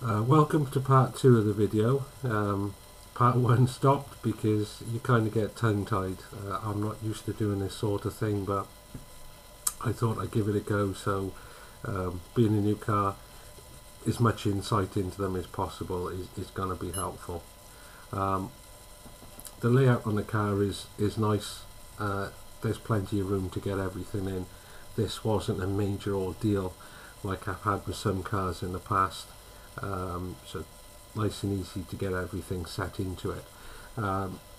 Welcome to part 2 of the video. Part 1 stopped because you kind of get tongue-tied. I'm not used to doing this sort of thing, but I thought I'd give it a go. So being a new car, as much insight into them as possible is going to be helpful. The layout on the car is nice. There's plenty of room to get everything in. This wasn't a major ordeal like I've had with some cars in the past. So nice and easy to get everything set into it.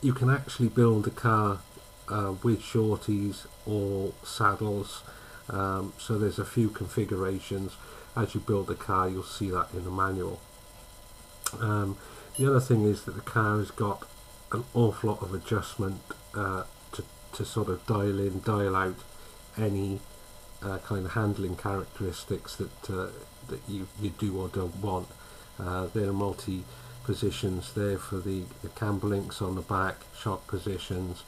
You can actually build a car with shorties or saddles, so there's a few configurations. As you build the car, you'll see that in the manual. The other thing is that the car has got an awful lot of adjustment to sort of dial in, dial out any kind of handling characteristics that you do or don't want. There are multi positions there for the camber links on the back, shock positions.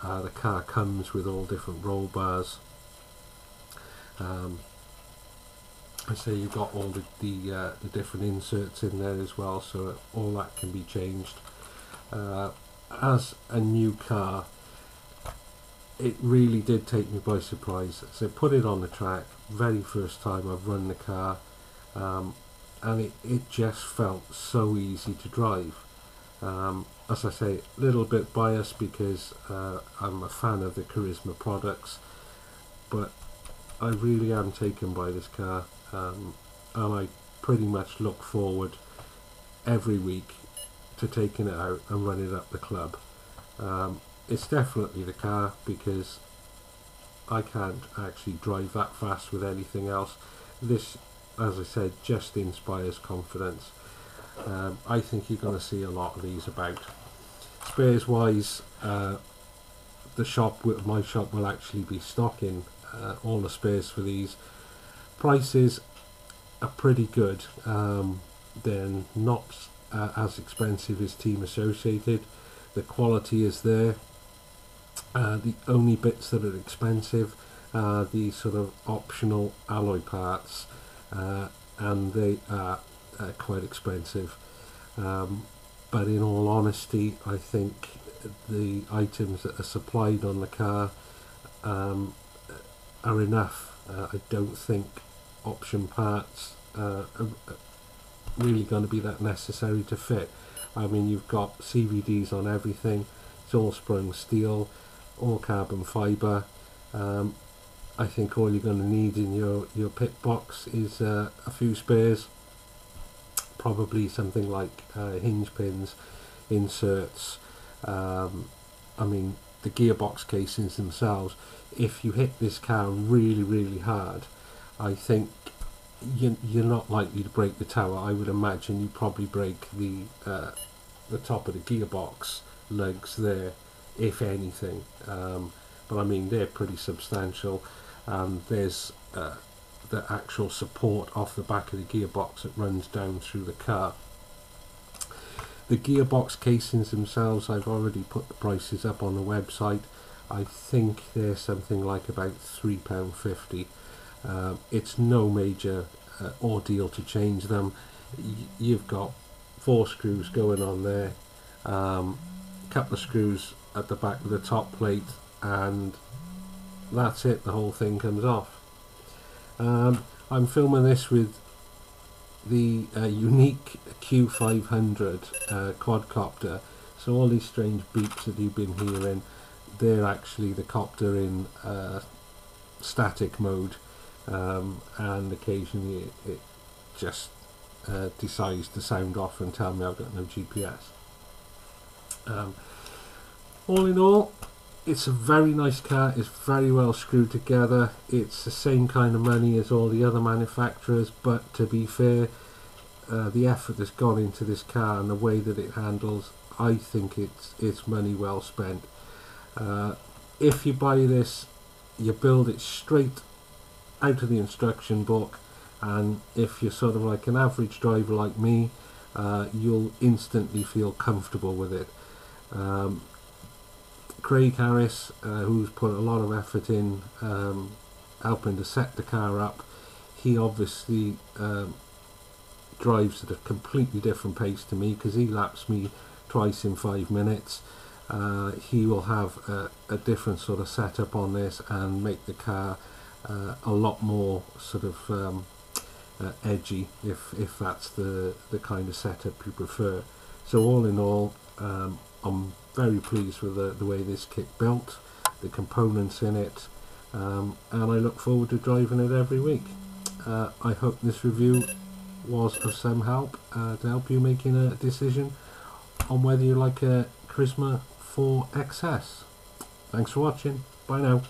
The car comes with all different roll bars. I say you've got all the different inserts in there as well, so all that can be changed. As a new car, it really did take me by surprise. So put it on the track, very first time I've run the car, and it just felt so easy to drive. As I say, a little bit biased because I'm a fan of the Carisma products, but I really am taken by this car, and I pretty much look forward every week to taking it out and running it up the club. It's definitely the car because I can't actually drive that fast with anything else. This, as I said, just inspires confidence. I think you're going to see a lot of these about. Spares wise, my shop will actually be stocking all the spares for these. Prices are pretty good. They're not as expensive as Team Associated. The quality is there. The only bits that are expensive are the sort of optional alloy parts, and they are quite expensive. But in all honesty, I think the items that are supplied on the car are enough. I don't think option parts are really going to be that necessary to fit. I mean, you've got CVDs on everything. It's all sprung steel, all carbon fibre. I think all you're going to need in your pit box is a few spares, probably something like hinge pins, inserts. I mean, the gearbox casings themselves, if you hit this car really hard, I think you're not likely to break the tower. I would imagine you probably break the top of the gearbox lugs there, if anything. But I mean, they're pretty substantial, and there's the actual support off the back of the gearbox that runs down through the car. The gearbox casings themselves, I've already put the prices up on the website. I think they're something like about £3.50. It's no major ordeal to change them. You've got 4 screws going on there, couple of screws at the back of the top plate, and that's it. The whole thing comes off. I'm filming this with the unique Q500 quadcopter, so all these strange beeps that you've been hearing, they're actually the copter in static mode, and occasionally it just decides to sound off and tell me I've got no GPS. All in all, it's a very nice car. It's very well screwed together. It's the same kind of money as all the other manufacturers, but to be fair, the effort that's gone into this car and the way that it handles, I think it's money well spent. If you buy this, you build it straight out of the instruction book, and if you're sort of like an average driver like me, you'll instantly feel comfortable with it. Craig Harris, who's put a lot of effort in helping to set the car up, he obviously drives at a completely different pace to me, because he laps me twice in 5 minutes. He will have a different sort of setup on this and make the car a lot more sort of edgy, if that's the kind of setup you prefer. So all in all, I'm very pleased with the way this kit built, the components in it, and I look forward to driving it every week. I hope this review was of some help to help you making a decision on whether you like a Carisma 4XS. Thanks for watching. Bye now.